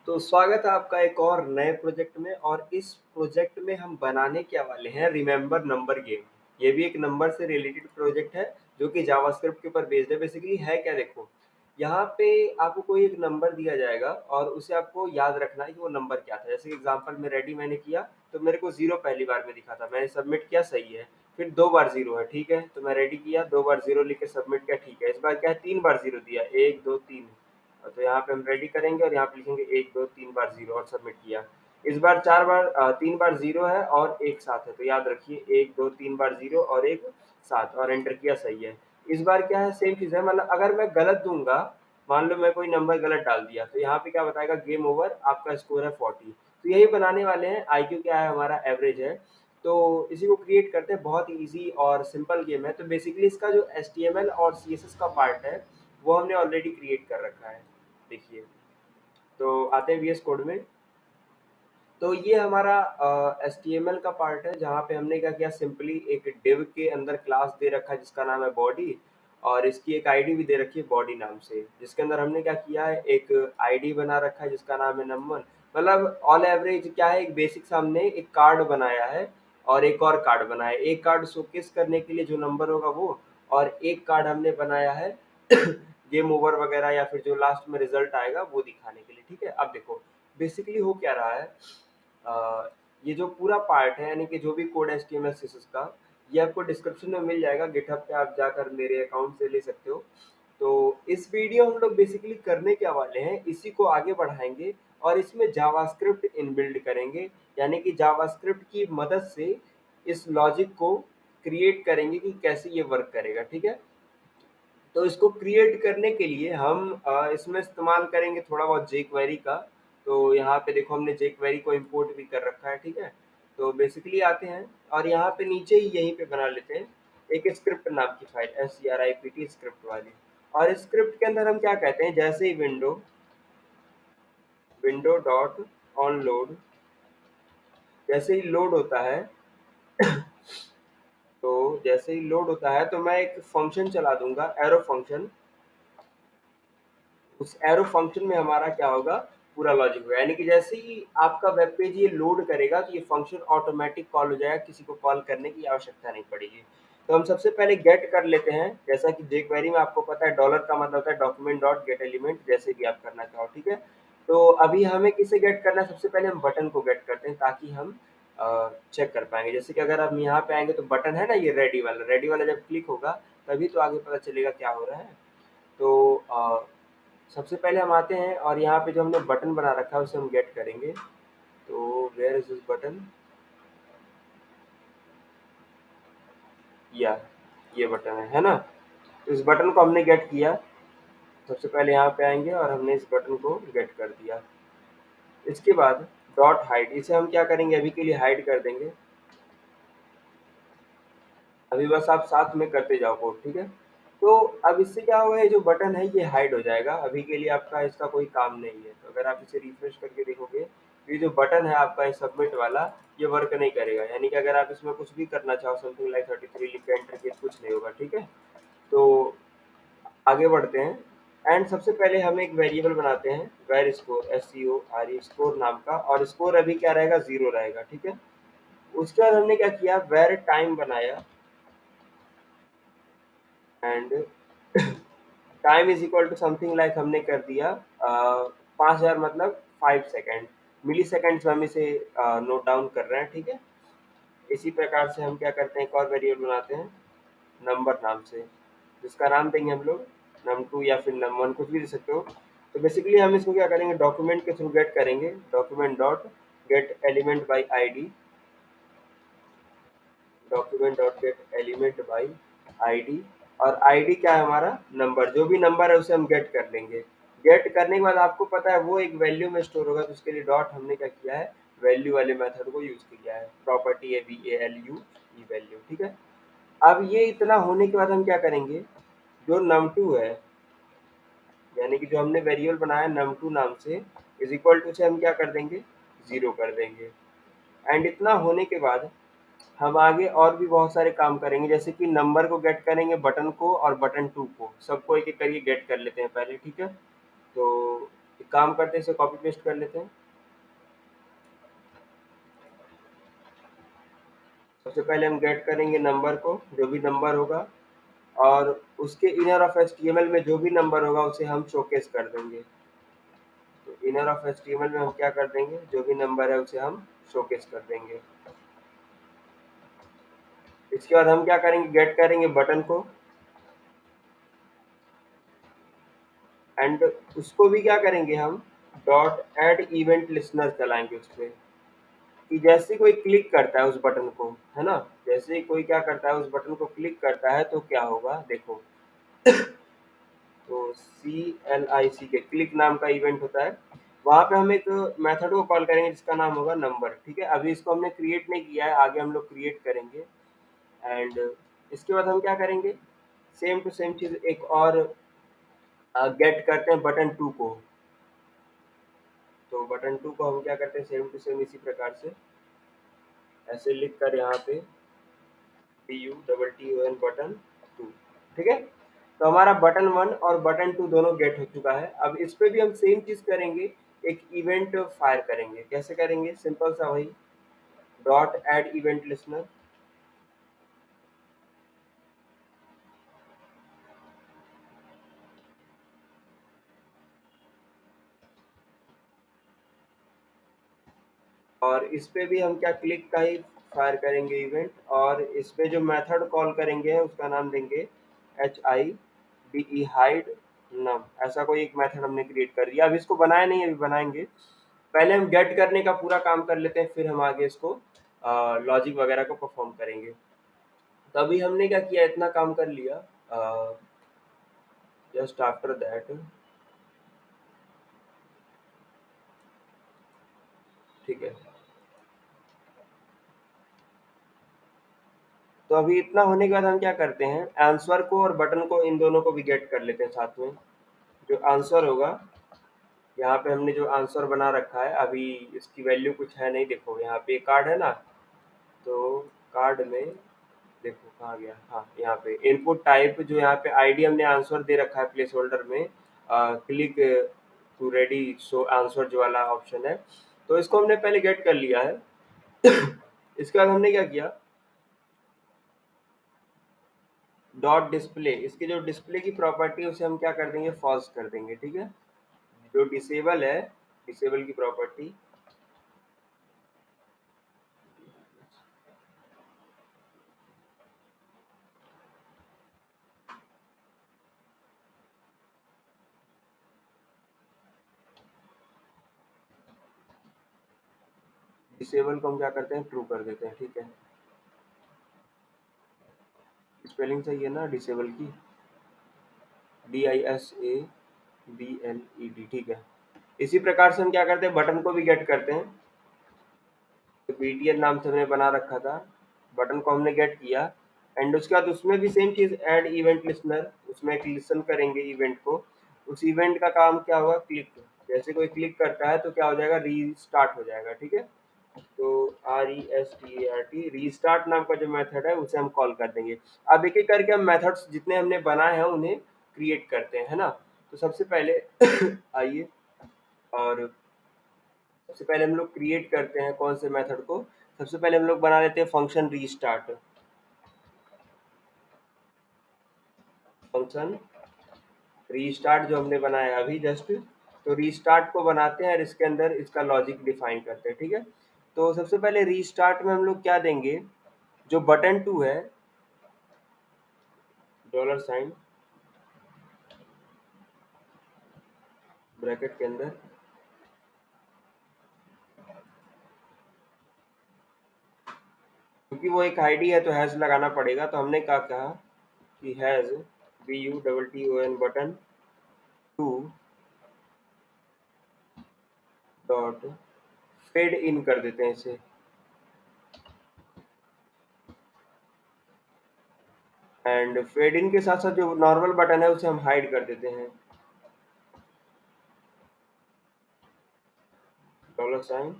तो स्वागत है आपका एक और नए प्रोजेक्ट में। और इस प्रोजेक्ट में हम बनाने क्या वाले हैं, रिमेंबर नंबर गेम। ये भी एक नंबर से रिलेटेड प्रोजेक्ट है जो कि जावास्क्रिप्ट के ऊपर बेस्ड है। बेसिकली है क्या, देखो यहाँ पे आपको कोई एक नंबर दिया जाएगा और उसे आपको याद रखना है कि वो नंबर क्या था। जैसे कि एग्जांपल में रेडी मैंने किया तो मेरे को जीरो पहली बार में दिखा था, मैंने सबमिट किया, सही है। फिर दो बार जीरो है, ठीक है, तो मैं रेडी किया, दो बार जीरो लिख के सबमिट किया, ठीक है। इस बार क्या है, तीन बार जीरो दिया, एक दो तीन। तो यहाँ पे हम रेडी करेंगे और यहाँ पे लिखेंगे एक दो तीन बार जीरो और सबमिट किया। इस बार चार बार तीन बार जीरो है और एक साथ है, तो याद रखिए एक दो तीन बार जीरो और एक साथ, और एंटर किया, सही है। इस बार क्या है, सेम चीज है, मतलब अगर मैं गलत दूंगा, मान लो मैं कोई नंबर गलत डाल दिया, तो यहाँ पे क्या बताएगा, गेम ओवर, आपका स्कोर है 40। तो यही बनाने वाले हैं। IQ क्या है हमारा, एवरेज है। तो इसी को क्रिएट करते हैं, बहुत इजी और सिंपल गेम है। तो बेसिकली इसका जो HTML और CSS का पार्ट है वो हमने ऑलरेडी क्रिएट कर रखा है। देखिए, तो आते हैं VS कोड में। तो ये हमारा HTML का पार्ट है, जहाँ पे हमने क्या किया, सिंपली एक डिव के अंदर क्लास दे रखा है जिसका नाम है बॉडी, और इसकी एक आईडी भी दे रखी है बॉडी नाम से, जिसके अंदर हमने क्या किया है, एक आईडी बना रखा है जिसका नाम है नंबर। मतलब ऑल एवरेज क्या है, एक बेसिक से हमने एक कार्ड बनाया है और एक और कार्ड बनाया है। एक कार्ड शोकेस करने के लिए जो नंबर होगा वो, और एक कार्ड हमने बनाया है गेम ओवर वगैरह या फिर जो लास्ट में रिजल्ट आएगा वो दिखाने के लिए। ठीक है, अब देखो बेसिकली हो क्या रहा है। ये जो पूरा पार्ट है, यानी कि जो भी कोड है HTML CSS का, ये आपको डिस्क्रिप्शन में मिल जाएगा, गिटहब पे आप जाकर मेरे अकाउंट से ले सकते हो। तो इस वीडियो हम लोग बेसिकली करने क्या वाले हैं, इसी को आगे बढ़ाएंगे और इसमें जावास्क्रिप्ट इनबिल्ड करेंगे, यानी कि जावास्क्रिप्ट की मदद से इस लॉजिक को क्रिएट करेंगे कि कैसे ये वर्क करेगा। ठीक है, तो इसको क्रिएट करने के लिए हम इसमें इस्तेमाल करेंगे थोड़ा बहुत jQuery का। तो यहाँ पे देखो हमने jQuery को इंपोर्ट भी कर रखा है। ठीक है, तो बेसिकली आते हैं और यहाँ पे नीचे ही यहीं पे बना लेते हैं एक स्क्रिप्ट नाम की फाइल, script स्क्रिप्ट वाली। और स्क्रिप्ट के अंदर हम क्या कहते हैं, जैसे ही window window dot onload, जैसे ही लोड होता है तो जैसे ही लोड होता है तो मैं एक फंक्शन चला दूंगा, एरो फंक्शन। उस एरो फंक्शन में हमारा क्या होगा, पूरा लॉजिक होगा, यानी कि जैसे ही आपका वेब पेज ये लोड करेगा तो ये फंक्शन ऑटोमेटिक कॉल हो जाएगा, किसी को कॉल करने की आवश्यकता नहीं पड़ेगी। तो हम सबसे पहले गेट कर लेते हैं, जैसा कि jQuery में आपको पता है डॉलर का मतलब होता है डॉक्यूमेंट डॉट गेट एलिमेंट, जैसे भी आप करना चाहो। ठीक है, तो अभी हमें किसे गेट करना है, सबसे पहले हम बटन को गेट करते हैं ताकि हम चेक कर पाएंगे। जैसे कि अगर हम यहाँ पे आएंगे तो बटन है ना, ये रेडी वाला जब क्लिक होगा तभी तो आगे पता चलेगा क्या हो रहा है। तो सबसे पहले हम आते हैं और यहाँ पे जो हमने बटन बना रखा है उसे हम गेट करेंगे। तो वेयर इज दिस बटन, या ये बटन है ना। तो इस बटन को हमने गेट किया। सबसे पहले यहाँ पे आएंगे और हमने इस बटन को गेट कर दिया। इसके बाद डॉट हाइड, इसे हम क्या करेंगे, अभी के लिए हाइड कर देंगे। अभी बस आप साथ में करते जाओ कोड। ठीक है, तो अब इससे क्या होगा, ये जो बटन है ये हाइड हो जाएगा, अभी के लिए आपका इसका कोई काम नहीं है। तो अगर आप इसे रिफ्रेश करके देखोगे तो ये जो बटन है आपका सबमिट वाला, ये वर्क नहीं करेगा, यानी कि अगर आप इसमें कुछ भी करना चाहो, समथिंग लाइक 33 लिख के एंटर किया, कुछ नहीं होगा। ठीक है, तो आगे बढ़ते हैं एंड सबसे पहले हम एक वेरिएबल बनाते हैं, वेर स्कोर, SCORE स्कोर नाम का, और स्कोर अभी क्या रहेगा, जीरो रहेगा। ठीक है, उसके बाद हमने क्या किया, वेर टाइम बनाया, end time is equal to something like हमने कर दिया 5000, मतलब 5 सेकेंड, मिली सेकेंड्स में हम इसे नोट डाउन कर रहे हैं। ठीक है, इसी प्रकार से हम क्या करते हैं, एक और वेरिएबल बनाते हैं नंबर नाम से, जिसका नाम देंगे हम लोग num2 या फिर num1, कुछ भी दे सकते हो। तो बेसिकली हम इसको क्या करेंगे, डॉक्यूमेंट के थ्रू गेट करेंगे, document dot gate element by ID, document dot gate element by ID, और ID क्या है हमारा, नंबर, जो भी नंबर है उसे हम गेट कर लेंगे। गेट करने के बाद आपको पता है वो एक वैल्यू में स्टोर होगा, तो उसके लिए डॉट हमने क्या किया है, वैल्यू वाले मेथड को यूज किया है, प्रॉपर्टी है VALU, ई वैल्यू। ठीक है, अब ये इतना होने के बाद हम क्या करेंगे, जो num2 है, यानी कि जो हमने वेरिएबल बनाया num2 नाम से, इज इक्वल टू से हम क्या कर देंगे, जीरो कर देंगे। एंड इतना होने के बाद हम आगे और भी बहुत सारे काम करेंगे, जैसे कि नंबर को गेट करेंगे, बटन को और बटन 2 को, सबको एक एक करके गेट कर लेते हैं पहले। ठीक है, तो एक काम करते हैं, इसे कॉपी पेस्ट कर लेते हैं। सबसे पहले हम गेट करेंगे नंबर को, जो भी नंबर होगा, और उसके इनर ऑफ एचटीएमएल में जो भी नंबर होगा उसे हम शोकेस कर देंगे। तो इनर ऑफ एचटीएमएल में हम क्या कर देंगे, जो भी नंबर है उसे हम शोकेस कर देंगे। इसके बाद हम क्या करेंगे, गेट करेंगे बटन को, एंड उसको भी क्या करेंगे हम, डॉट एड इवेंट लिसनर चलाएंगे उस पर, कि जैसे कोई क्लिक करता है उस बटन को, है ना, जैसे ही कोई क्या करता है उस बटन को क्लिक करता है तो क्या होगा देखो। तो CLIC के क्लिक नाम का इवेंट होता है, वहां पे हम एक मेथड को कॉल करेंगे जिसका नाम होगा नंबर। ठीक है, अभी इसको हमने क्रिएट नहीं किया है, आगे हम लोग क्रिएट करेंगे। एंड इसके बाद हम क्या करेंगे, सेम टू सेम चीज एक और गेट करते हैं बटन 2 को। तो बटन 2 को हम क्या करते हैं, सेम टू सेम इसी प्रकार से ऐसे लिख कर यहाँ पे BUTTON बटन 2। ठीक है, तो हमारा बटन 1 और बटन 2 दोनों गेट हो चुका है। अब इस पे भी हम सेम चीज करेंगे, एक इवेंट फायर करेंगे। कैसे करेंगे, सिंपल सा वही, डॉट एड इवेंट लिसनर, और इस पे भी हम क्या क्लिक का ही फायर करेंगे इवेंट, और इस पे जो मेथड कॉल करेंगे उसका नाम देंगे HIDE हाइड नम। ऐसा कोई एक मेथड हमने क्रिएट कर दिया। अब इसको बनाया नहीं, अभी बनाएंगे। पहले हम गेट करने का पूरा काम कर लेते हैं, फिर हम आगे इसको लॉजिक वगैरह को परफॉर्म करेंगे। तो अभी हमने क्या किया, इतना काम कर लिया। जस्ट आफ्टर दैट, ठीक है, तो अभी इतना होने के बाद हम क्या करते हैं, आंसर को और बटन को, इन दोनों को भी गेट कर लेते हैं साथ में। जो आंसर होगा, यहाँ पे हमने जो आंसर बना रखा है, अभी इसकी वैल्यू कुछ है नहीं। देखो यहाँ पे कार्ड है ना, तो कार्ड में देखो कहाँ गया, हाँ यहाँ पे इनपुट टाइप, जो यहाँ पे आईडी हमने आंसर दे रखा है प्लेस होल्डर में, click to ready show answer जो वाला ऑप्शन है, तो इसको हमने पहले गेट कर लिया है। इसके बाद हमने क्या किया, डॉट डिस्प्ले, इसकी जो डिस्प्ले की प्रॉपर्टी है उसे हम क्या कर देंगे, फॉल्स कर देंगे। ठीक है, जो डिसेबल है, डिसेबल की प्रॉपर्टी, डिसेबल को हम क्या करते हैं, ट्रू कर देते हैं। ठीक है, स्पेलिंग सही है ना डिसेबल की, DISABLED। ठीक है, इसी प्रकार से हम क्या करते हैं, बटन को भी गेट करते हैं। तो BTN नाम से हमने बना रखा था, बटन को हमने गेट किया, एंड उसके बाद उसमें भी सेम चीज, ऐड इवेंट लिसनर, उसमें एक लिसन करेंगे इवेंट को। उस इवेंट का काम क्या होगा, क्लिक, जैसे कोई क्लिक करता है तो क्या हो जाएगा, रीस्टार्ट हो जाएगा। ठीक है, तो RESTART, रीस्टार्ट नाम का जो मेथड है उसे हम कॉल कर देंगे। अब एक एक करके हम मेथड्स जितने हमने बनाए हैं उन्हें क्रिएट करते हैं, है ना। तो सबसे पहले आइए, और सबसे पहले हम लोग क्रिएट करते हैं कौन से मेथड को, सबसे पहले हम लोग बना लेते हैं फंक्शन रीस्टार्ट। फंक्शन रीस्टार्ट जो हमने बनाया अभी जस्ट, तो रीस्टार्ट को बनाते हैं और इसके अंदर इसका लॉजिक डिफाइन करते हैं। ठीक है, तो सबसे पहले रीस्टार्ट में हम लोग क्या देंगे, जो बटन 2 है, $, ब्रैकेट के अंदर, क्योंकि वो एक आईडी है तो हैश लगाना पड़ेगा, तो हमने क्या कहा कि hash BUTTON button 2 dot fade in कर देते हैं इसे, एंड फेड इन के साथ साथ जो नॉर्मल बटन है उसे हम हाइड कर देते हैं, $।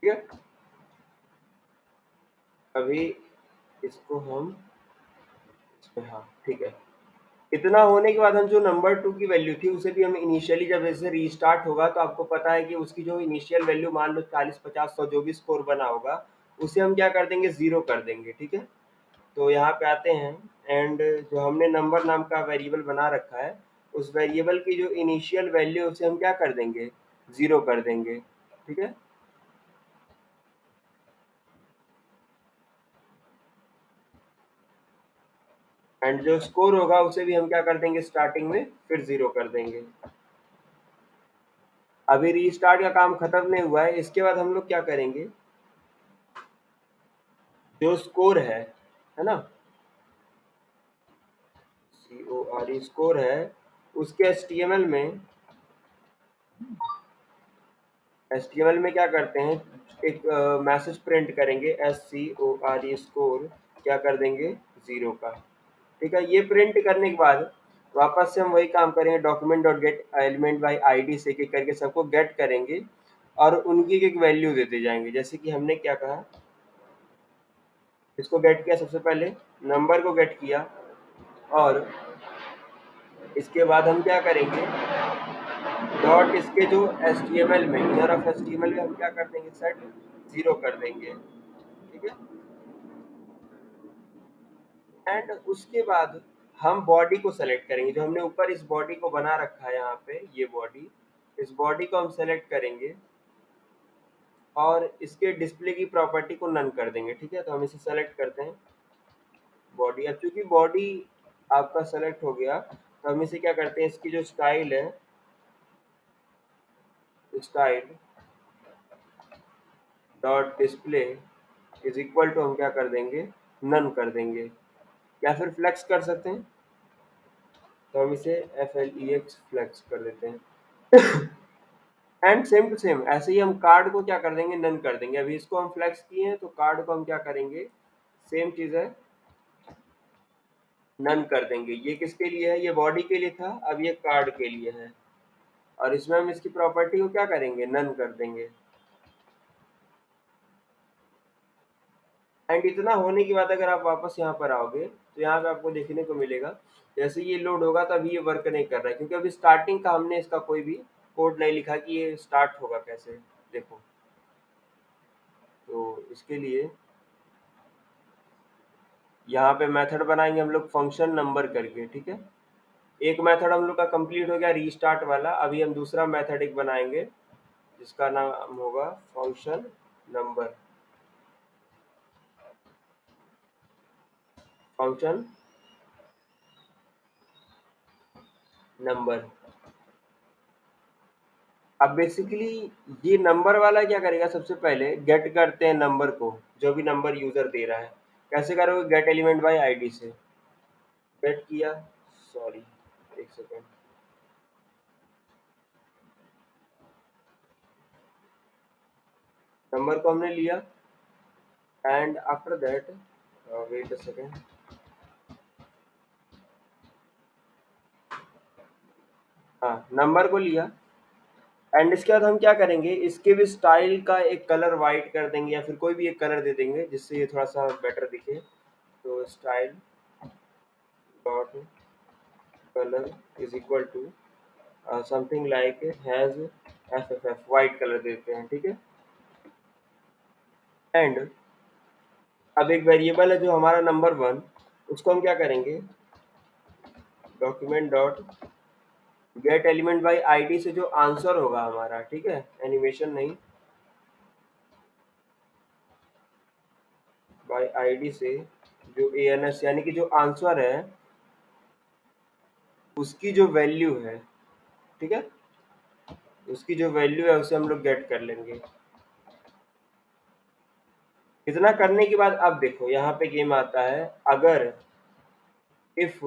ठीक है, अभी इसको हम इसमें, हाँ ठीक है। इतना होने के बाद हम जो नंबर 2 की वैल्यू थी उसे भी हम इनिशियली जब ऐसे रीस्टार्ट होगा तो आपको पता है कि उसकी जो इनिशियल वैल्यू मान लो 40 50 100 जो भी स्कोर बना होगा उसे हम क्या कर देंगे, जीरो कर देंगे। ठीक है, तो यहाँ पे आते हैं एंड जो हमने नंबर नाम का वेरिएबल बना रखा है उस वेरिएबल की जो इनिशियल वैल्यू उसे हम क्या कर देंगे, जीरो कर देंगे। ठीक है, एंड जो स्कोर होगा उसे भी हम क्या कर देंगे, स्टार्टिंग में फिर जीरो कर देंगे। अभी रीस्टार्ट का काम खत्म नहीं हुआ है, इसके बाद हम लोग क्या करेंगे, जो स्कोर है ना, CORE स्कोर है, उसके एचटीएमएल में क्या करते हैं, एक मैसेज प्रिंट करेंगे SCORE स्कोर क्या कर देंगे, जीरो का। ठीक है, ये प्रिंट करने के बाद वापस से हम वही काम करेंगे, document dot gate element by ID से एक करके सबको गेट करेंगे और उनकी एक वैल्यू देते जाएंगे। जैसे कि हमने क्या कहा, इसको गेट किया, सबसे पहले नंबर को गेट किया और इसके बाद हम क्या करेंगे, डॉट इसके जो HTML में इनर ऑफ HTML में हम क्या कर देंगे, सेट जीरो कर देंगे। ठीक है, एंड उसके बाद हम बॉडी को सेलेक्ट करेंगे, जो हमने ऊपर इस बॉडी को बना रखा है यहाँ पे, ये बॉडी, इस बॉडी को हम सेलेक्ट करेंगे और इसके डिस्प्ले की प्रॉपर्टी को नन कर देंगे। ठीक है, तो हम इसे सेलेक्ट करते हैं बॉडी। अब चूंकि बॉडी आपका सेलेक्ट हो गया तो हम इसे क्या करते हैं, इसकी जो स्टाइल है, style dot display is equal to हम क्या कर देंगे, नन कर देंगे, या फिर फ्लेक्स कर सकते हैं, तो हम इसे FLEX फ्लेक्स कर देते हैं। एंड सेम टू सेम ऐसे ही हम कार्ड को क्या कर देंगे, नन कर देंगे। अभी इसको हम फ्लेक्स किए हैं तो कार्ड को हम क्या करेंगे, सेम चीज है, नन कर देंगे। ये किसके लिए है, ये बॉडी के लिए था, अब ये कार्ड के लिए है और इसमें हम इसकी प्रॉपर्टी को क्या करेंगे, नन कर देंगे। एंड इतना होने के बाद अगर आप वापस यहाँ पर आओगे तो यहाँ पे आपको देखने को मिलेगा जैसे ये लोड होगा तो अभी ये वर्क नहीं कर रहा है, क्योंकि अभी स्टार्टिंग का हमने इसका कोई भी कोड नहीं लिखा कि ये स्टार्ट होगा कैसे। देखो, तो इसके लिए यहाँ पे मेथड बनाएंगे हम लोग फंक्शन नंबर करके। ठीक है, एक मेथड हम लोग का कंप्लीट हो गया रीस्टार्ट वाला, अभी हम दूसरा मेथड एक बनाएंगे जिसका नाम होगा फंक्शन नंबर। फंक्शन नंबर, अब बेसिकली ये नंबर वाला क्या करेगा, सबसे पहले गेट करते हैं नंबर को, जो भी नंबर यूजर दे रहा है। कैसे करोगे, गेट एलिमेंट बाय आईडी से गेट किया, सॉरी एक सेकेंड, नंबर को हमने लिया and after that wait a second, हाँ नंबर को लिया एंड इसके बाद हम क्या करेंगे, इसके भी स्टाइल का एक कलर वाइट कर देंगे या फिर कोई भी एक कलर दे देंगे जिससे ये थोड़ा सा बेटर दिखे। तो style dot colour is equal to something like hash FFF, white colour देते हैं। ठीक है, एंड अब एक वेरिएबल है जो हमारा नंबर 1, उसको हम क्या करेंगे, document dot gate element by ID से जो आंसर होगा हमारा, ठीक है, एनिमेशन नहीं, बाई आईडी से जो ANS यानी कि जो आंसर है उसकी जो वैल्यू है, ठीक है, उसकी जो वैल्यू है उसे हम लोग गेट कर लेंगे। इतना करने के बाद अब देखो यहाँ पे गेम आता है, अगर इफ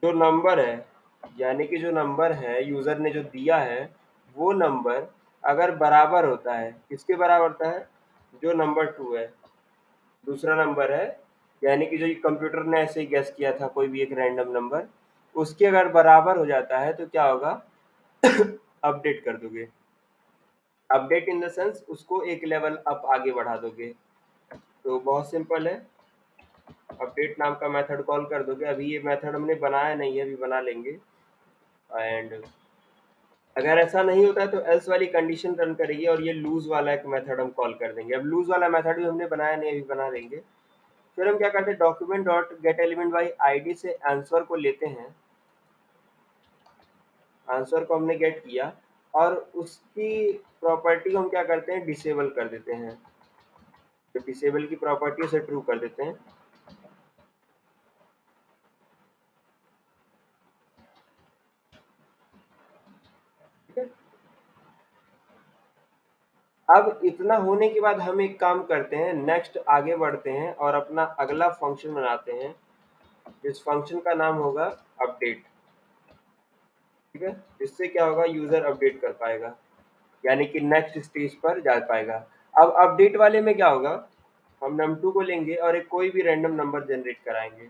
जो नंबर है, यानी कि जो नंबर है यूजर ने जो दिया है वो नंबर अगर बराबर होता है, किसके बराबर होता है, जो नंबर 2 है, दूसरा नंबर है, यानी कि जो कंप्यूटर ने ऐसे ही गेस किया था कोई भी एक रैंडम नंबर, उसके अगर बराबर हो जाता है तो क्या होगा, अपडेट कर दोगे। अपडेट इन द सेंस उसको एक लेवल अप आगे बढ़ा दोगे। तो बहुत सिंपल है, अपडेट नाम का मेथड कॉल कर दोगे। अभी ये मेथड हमने बनाया नहीं है, अभी बना लेंगे। एंड अगर ऐसा नहीं होता है तो एल्स वाली कंडीशन रन करेगी और ये लूज वाला एक मेथड हम कॉल कर देंगे। अब लूज वाला मेथड भी हमने बनाया नहीं, अभी बना लेंगे। फिर हम क्या करते हैं, document dot gate element by ID से आंसर को लेते हैं। आंसर को हमने गेट किया और उसकी प्रॉपर्टी को हम क्या करते हैं, डिसेबल कर देते हैं। तो डिसेबल की प्रॉपर्टी उसे ट्रू कर देते हैं। ठीक है, अब इतना होने के बाद हम एक काम करते हैं, नेक्स्ट आगे बढ़ते हैं और अपना अगला फंक्शन बनाते हैं, जिस फंक्शन का नाम होगा अपडेट। ठीक है, इससे क्या होगा, यूजर अपडेट कर पाएगा, यानी कि नेक्स्ट स्टेज पर जा पाएगा। अब अपडेट वाले में क्या होगा, हम num2 को लेंगे और एक कोई भी रैंडम नंबर जनरेट कराएंगे।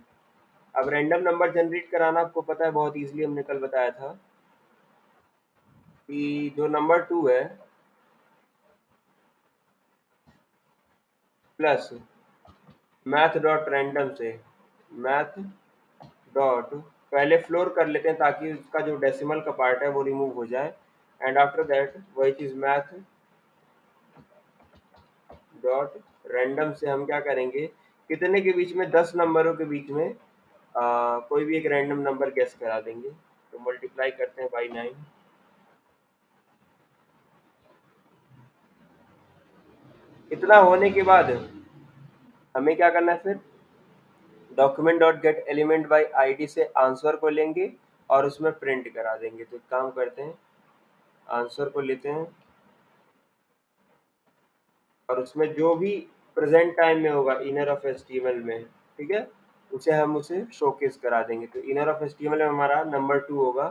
अब रैंडम नंबर जनरेट कराना आपको पता है, बहुत इजीली हमने कल बताया था कि जो नंबर 2 है प्लस मैथ डॉट रैंडम से मैथ डॉट पहले फ्लोर कर लेते हैं ताकि उसका जो डेसिमल का पार्ट है वो रिमूव हो जाए। एंड आफ्टर दैट वही चीज मैथ डॉट रैंडम से हम क्या करेंगे, कितने के बीच में, 10 नंबरों के बीच में कोई भी एक रैंडम नंबर गेस करा देंगे। तो मल्टीप्लाई करते हैं बाई 9। इतना होने के बाद हमें क्या करना है, फिर document dot gate element by ID से आंसर को लेंगे और उसमें प्रिंट करा देंगे। तो एक काम करते हैं, आंसर को लेते हैं और उसमें जो भी प्रेजेंट टाइम में होगा इनर ऑफ एचटीएमएल में, ठीक है, उसे हम उसे शोकेस करा देंगे। तो इनर ऑफ एचटीएमएल में हमारा नंबर 2 होगा,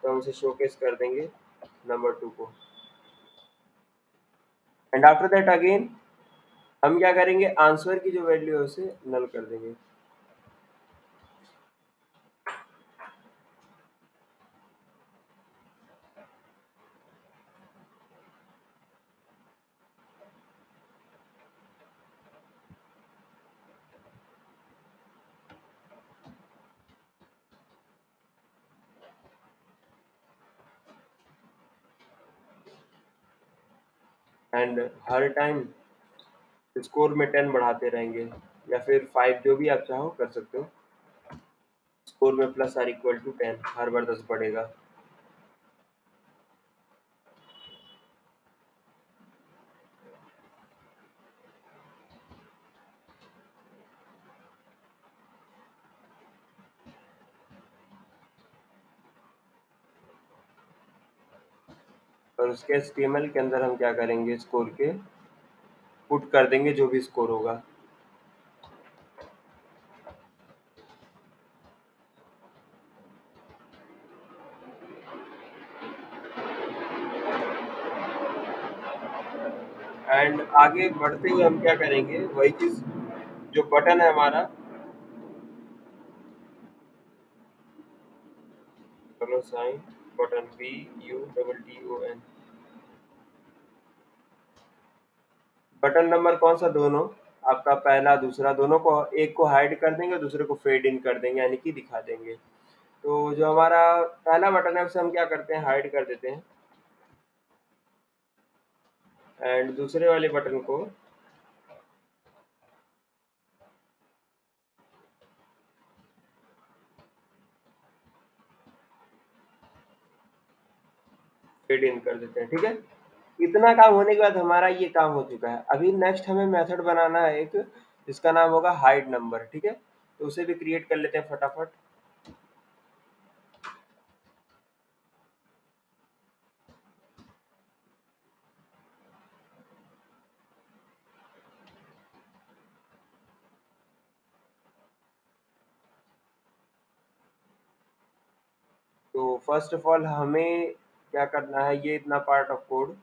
तो हम उसे शोकेस कर देंगे नंबर 2 को। एंड आफ्टर दैट अगेन हम क्या करेंगे, आंसर की जो वैल्यू है उसे नल कर देंगे। एंड हर टाइम स्कोर में 10 बढ़ाते रहेंगे, या फिर 5, जो भी आप चाहो कर सकते हो। स्कोर में प्लस आर इक्वल टू 10, हर बार 10 बढ़ेगा। और उसके एचटीएमएल के अंदर हम क्या करेंगे, स्कोर के पुट कर देंगे जो भी स्कोर होगा। एंड आगे बढ़ते हुए हम क्या करेंगे, वही चीज, जो बटन है हमारा, चलो sign button BUTTON, button number कौन सा, दोनों, आपका पहला दूसरा, दोनों को, एक को हाइड कर देंगे दूसरे को फेड इन कर देंगे, यानी कि दिखा देंगे। तो जो हमारा पहला बटन है उसे हम क्या करते हैं, हाइड कर देते हैं। एंड दूसरे वाले बटन को फेड इन कर देते हैं। ठीक है, इतना काम होने के बाद हमारा ये काम हो चुका है। अभी नेक्स्ट हमें मेथड बनाना है एक, जिसका नाम होगा हाइड नंबर। ठीक है, तो उसे भी क्रिएट कर लेते हैं फटाफट। तो फर्स्ट ऑफ ऑल हमें क्या करना है, ये इतना पार्ट ऑफ कोड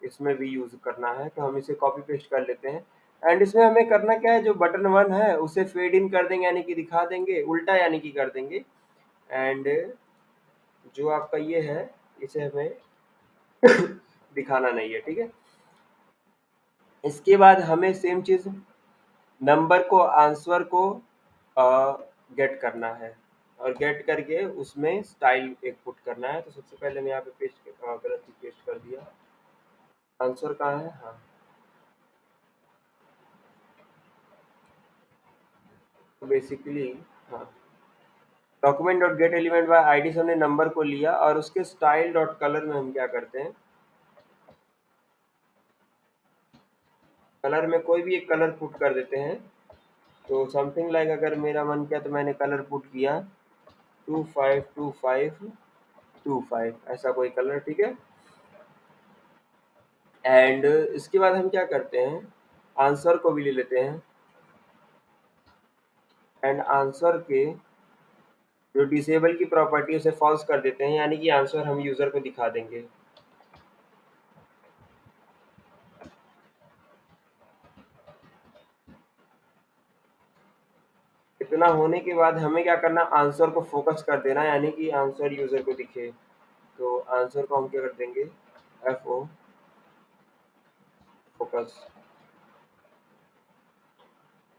इसमें भी यूज करना है, तो हम इसे कॉपी पेस्ट कर लेते हैं। एंड इसमें हमें करना क्या है, जो बटन 1 है उसे फेड इन कर देंगे, यानी कि दिखा देंगे, उल्टा यानी कि कर देंगे। एंड जो आपका ये है इसे हमें दिखाना नहीं है। ठीक है, इसके बाद हमें सेम चीज नंबर को आंसर को गेट करना है और गेट करके उसमें स्टाइल एक पुट करना है। तो सबसे पहले मैं यहाँ पे गलत पेस्ट कर दिया। आंसर कहाँ है? हाँ, तो बेसिकली हाँ, document dot gate element by ID से हमने नंबर को लिया और उसके स्टाइल डॉट कलर में हम क्या करते हैं, कलर में कोई भी एक कलर पुट कर देते हैं। तो समथिंग लाइक अगर मेरा मन किया तो मैंने कलर पुट किया 252525 ऐसा कोई कलर, ठीक है। एंड इसके बाद हम क्या करते हैं, आंसर को भी ले लेते हैं एंड आंसर के जो डिसेबल की प्रॉपर्टी उसे फॉल्स कर देते हैं, यानी कि आंसर हम यूजर को दिखा देंगे। इतना होने के बाद हमें क्या करना, आंसर को फोकस कर देना, यानी कि आंसर यूजर को दिखे। तो आंसर को हम क्या कर देंगे, F O focus.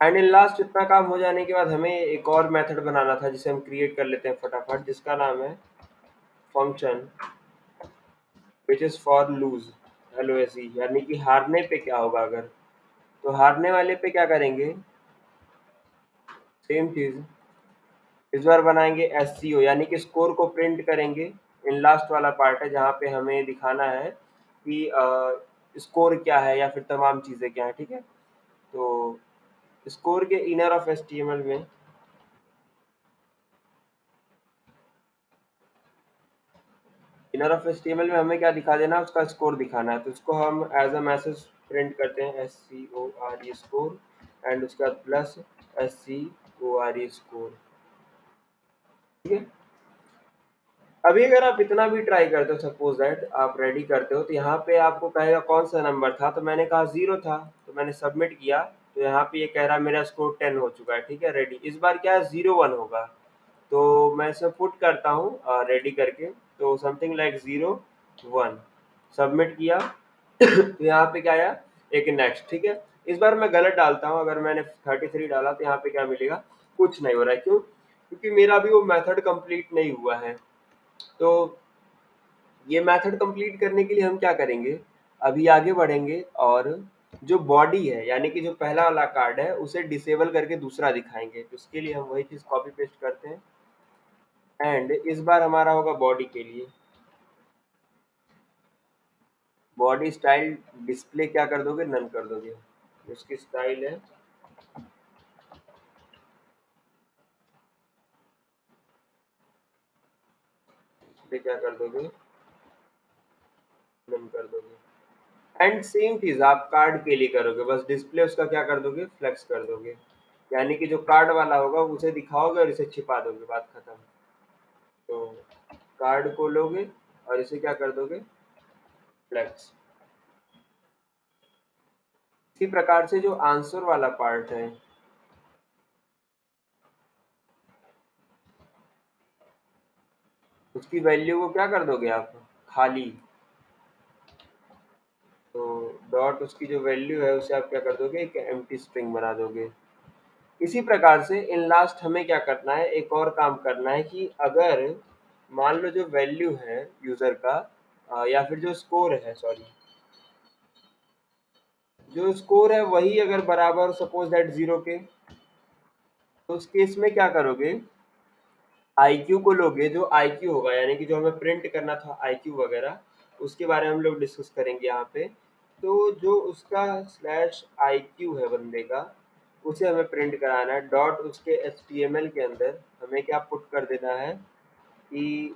And in last इतना काम हो जाने के बाद हमें एक और मेथड बनाना था जिसे हम क्रिएट कर लेते हैं फटाफट, जिसका नाम है function which is for lose, LOSE, यानी कि हारने पे क्या होगा अगर। तो हारने वाले पे क्या करेंगे, सेम चीज इस बार बनाएंगे SCO, यानी कि स्कोर को प्रिंट करेंगे। इन लास्ट वाला पार्ट है जहाँ पे हमें दिखाना है कि स्कोर क्या है या फिर तमाम चीज़ें क्या है, ठीक है। तो स्कोर के इनर ऑफ HTML में हमें क्या दिखा देना, उसका स्कोर दिखाना है। तो उसको हम एज अ मैसेज प्रिंट करते हैं SCORE स्कोर एंड उसके बाद प्लस SCORE स्कोर, ठीक है। अभी अगर आप इतना भी ट्राई करते हो, सपोज दैट आप रेडी करते हो, तो यहाँ पे आपको कहेगा कौन सा नंबर था, तो मैंने कहा 0 था, तो मैंने सबमिट किया। तो यहाँ पे ये कह रहा है मेरा स्कोर 10 हो चुका है, ठीक है, रेडी। इस बार क्या है, 0 1 होगा। तो मैं इसे पुट करता हूँ रेडी करके। तो समथिंग लाइक 0 1 सबमिट किया। तो यहाँ पे क्या आया, एक नेक्स्ट, ठीक है। इस बार मैं गलत डालता हूँ, अगर मैंने 33 डाला तो यहाँ पे क्या मिलेगा, कुछ नहीं हो रहा है। क्यों? क्योंकि मेरा अभी वो मेथड कंप्लीट नहीं हुआ है। तो ये मेथड कंप्लीट करने के लिए हम क्या करेंगे, अभी आगे बढ़ेंगे और जो बॉडी है, यानी कि जो पहला वाला कार्ड है, उसे डिसेबल करके दूसरा दिखाएंगे। तो उसके लिए हम वही चीज़ कॉपी पेस्ट करते हैं एंड इस बार हमारा होगा बॉडी के लिए बॉडी स्टाइल डिस्प्ले क्या कर दोगे, नन कर दोगे। उसकी स्टाइल है डिस्प्ले क्या कर दोगे, नन कर दोगे। एंड सेम चीज आप कार्ड के लिए करोगे, बस डिस्प्ले उसका क्या कर दोगे, फ्लेक्स कर दोगे। यानी कि जो कार्ड वाला होगा उसे दिखाओगे और इसे छिपा दोगे, बात खत्म। तो कार्ड को लोगे और इसे क्या कर दोगे, फ्लेक्स। इसी प्रकार से जो आंसर वाला पार्ट है, उसकी वैल्यू को क्या कर दोगे आप, खाली। तो डॉट उसकी जो वैल्यू है उसे आप क्या कर दोगे, एक एम्प्टी स्ट्रिंग बना दोगे। इसी प्रकार से इन लास्ट हमें क्या करना है, एक और काम करना है कि अगर मान लो जो वैल्यू है यूजर का या फिर जो स्कोर है, सॉरी, जो स्कोर है वही अगर बराबर सपोज दैट 0 के, तो उस केस में क्या करोगे, IQ को लोगे। जो IQ होगा, यानी कि जो हमें प्रिंट करना था IQ वगैरह, उसके बारे में हम लोग डिस्कस करेंगे यहाँ पे। तो जो उसका /IQ है बंदे का, उसे हमें प्रिंट कराना है। डॉट उसके HTML के अंदर हमें क्या पुट कर देना है कि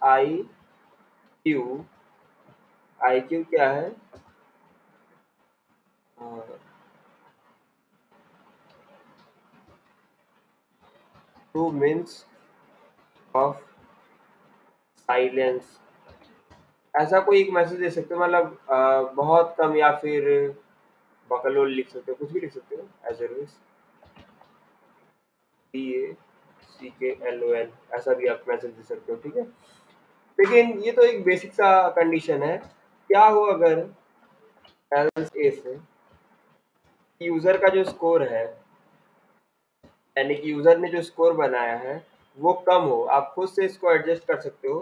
IQ, IQ क्या है, टू मीन्स ऑफ साइलेंस। ऐसा कोई एक मैसेज दे सकते हो, मतलब बहुत कम, या फिर बकलोल लिख सकते हो, कुछ भी लिख सकते हो। एज BACKLOL ऐसा भी आप मैसेज दे सकते हो, ठीक है। लेकिन ये तो एक बेसिक सा कंडीशन है। क्या हो अगर एल्स इफ यूजर का जो स्कोर है, यानी कि यूजर ने जो स्कोर बनाया है वो कम हो, आप खुद से इसको एडजस्ट कर सकते हो,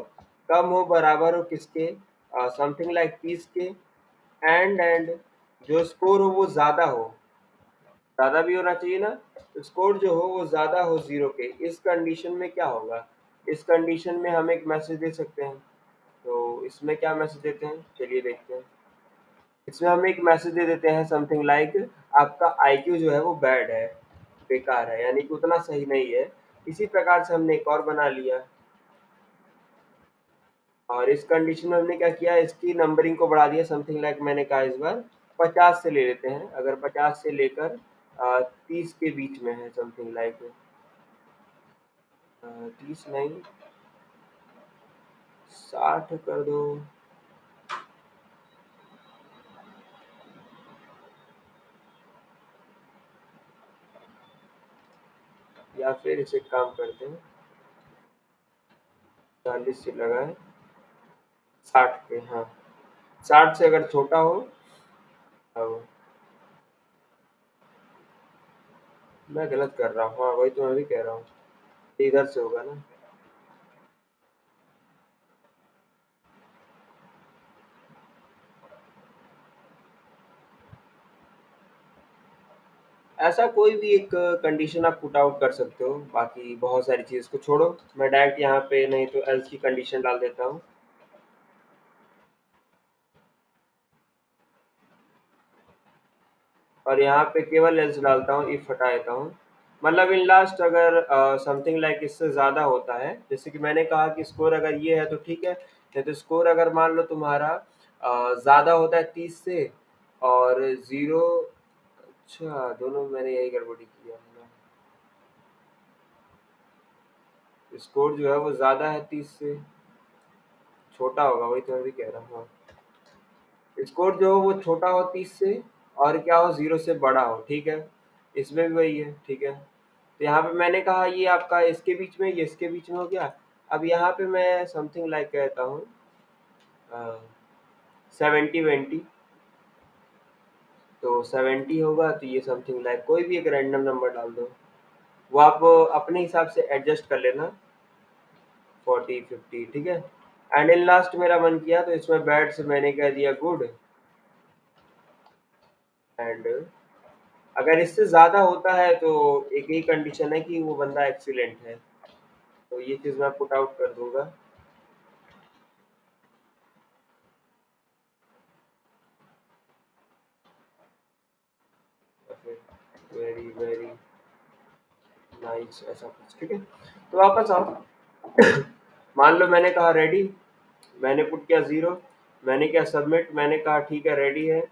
कम हो, बराबर हो किसके, समथिंग लाइक 30 के, एंड जो स्कोर हो वो ज्यादा हो, ज्यादा भी होना चाहिए ना, तो स्कोर जो हो वो ज्यादा हो 0 के। इस कंडीशन में क्या होगा, इस कंडीशन में हम एक मैसेज दे सकते हैं। तो इसमें क्या मैसेज देते हैं, चलिए देखते हैं। इसमें हम एक मैसेज दे देते हैं समथिंग लाइक आपका आईक्यू जो है वो बैड है, बेकार है, यानी कि उतना सही नहीं है। इसी प्रकार से हमने एक और बना लिया, और इस कंडीशन में हमने क्या किया, इसकी नंबरिंग को बढ़ा दिया समथिंग लाइक, मैंने कहा इस बार 50 से ले लेते हैं, अगर 50 से लेकर 30 के बीच में है समथिंग लाइक, 30 नहीं, 60 कर दो, या फिर इसे काम करते हैं 40 से लगाए 60 पे, हाँ 60 से अगर छोटा हो, अब मैं गलत कर रहा हूँ, हाँ वही तो मैं भी कह रहा हूँ, इधर से होगा ना। ऐसा कोई भी एक कंडीशन आप पुट आउट कर सकते हो, बाकी बहुत सारी चीज़ को छोड़ो, मैं डायरेक्ट यहाँ पे नहीं तो एल्स की कंडीशन डाल देता हूँ। और यहाँ पे केवल एल्स डालता हूँ, इफ हटा देता हूँ। मतलब इन लास्ट अगर समथिंग लाइक इससे ज़्यादा होता है, जैसे कि मैंने कहा कि स्कोर अगर ये है तो ठीक है, नहीं तो स्कोर अगर मान लो तुम्हारा ज़्यादा होता है 30 से, और ज़ीरो, अच्छा दोनों मैंने यही गड़बड़ी किया है ना, स्कोर जो है वो ज़्यादा है 30 से, छोटा होगा, वही तो मैं भी कह रहा हूँ। स्कोर जो हो वो छोटा हो 30 से, और क्या हो 0 से बड़ा हो, ठीक है, इसमें भी वही है, ठीक है। तो यहाँ पे मैंने कहा ये आपका इसके बीच में, ये इसके बीच में हो गया। अब यहाँ पे मैं समथिंग लाइक कहता हूँ 70-20, तो 70 होगा तो ये समथिंग लाइक कोई भी एक रैंडम नंबर डाल दो, वो आप अपने हिसाब से एडजस्ट कर लेना, 40-50, ठीक है। एंड इन लास्ट मेरा मन किया तो इसमें बैड से मैंने कह दिया गुड, एंड अगर इससे ज़्यादा होता है तो एक ही कंडीशन है कि वो बंदा एक्सीलेंट है, तो ये चीज़ मैं पुट आउट कर दूंगा। वेरी वेरी नाइस, ऐसा कुछ, ठीक है। तो वापस आओ, मान लो मैंने कहा रेडी, मैंने पुट किया 0, मैंने किया सबमिट, मैंने कहा ठीक है रेडी है,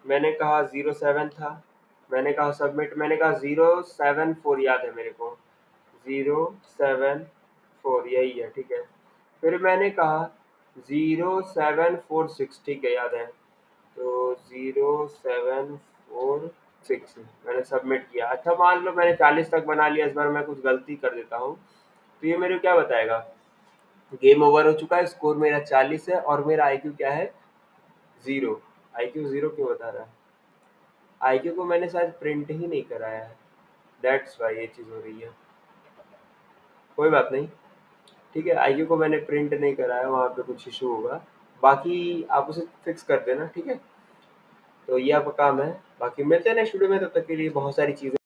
मैंने कहा 07 था, मैंने कहा सबमिट, मैंने कहा 074 याद है मेरे को, 074 यही है, ठीक है। फिर मैंने कहा 0746, ठीक है याद है, तो 0746 मैंने सबमिट किया। अच्छा मान लो मैंने 40 तक बना लिया, इस बार मैं कुछ गलती कर देता हूँ, तो ये मेरे को क्या बताएगा, गेम ओवर हो चुका है, स्कोर मेरा 40 है और मेरा आईक्यू क्या है, 0। आईक्यू 0 क्यों बता रहा है, आईक्यू को मैंने शायद प्रिंट ही नहीं कराया है, दैट्स वाई ये चीज़ हो रही है। कोई बात नहीं, ठीक है, आईक्यू को मैंने प्रिंट नहीं कराया, वहाँ पे कुछ इशू होगा, बाकी आप उसे फिक्स कर देना, ठीक है। तो ये आपका काम है, बाकी मिलते हैं नेक्स्ट वीडियो में, तब तक के लिए बहुत सारी चीज़ें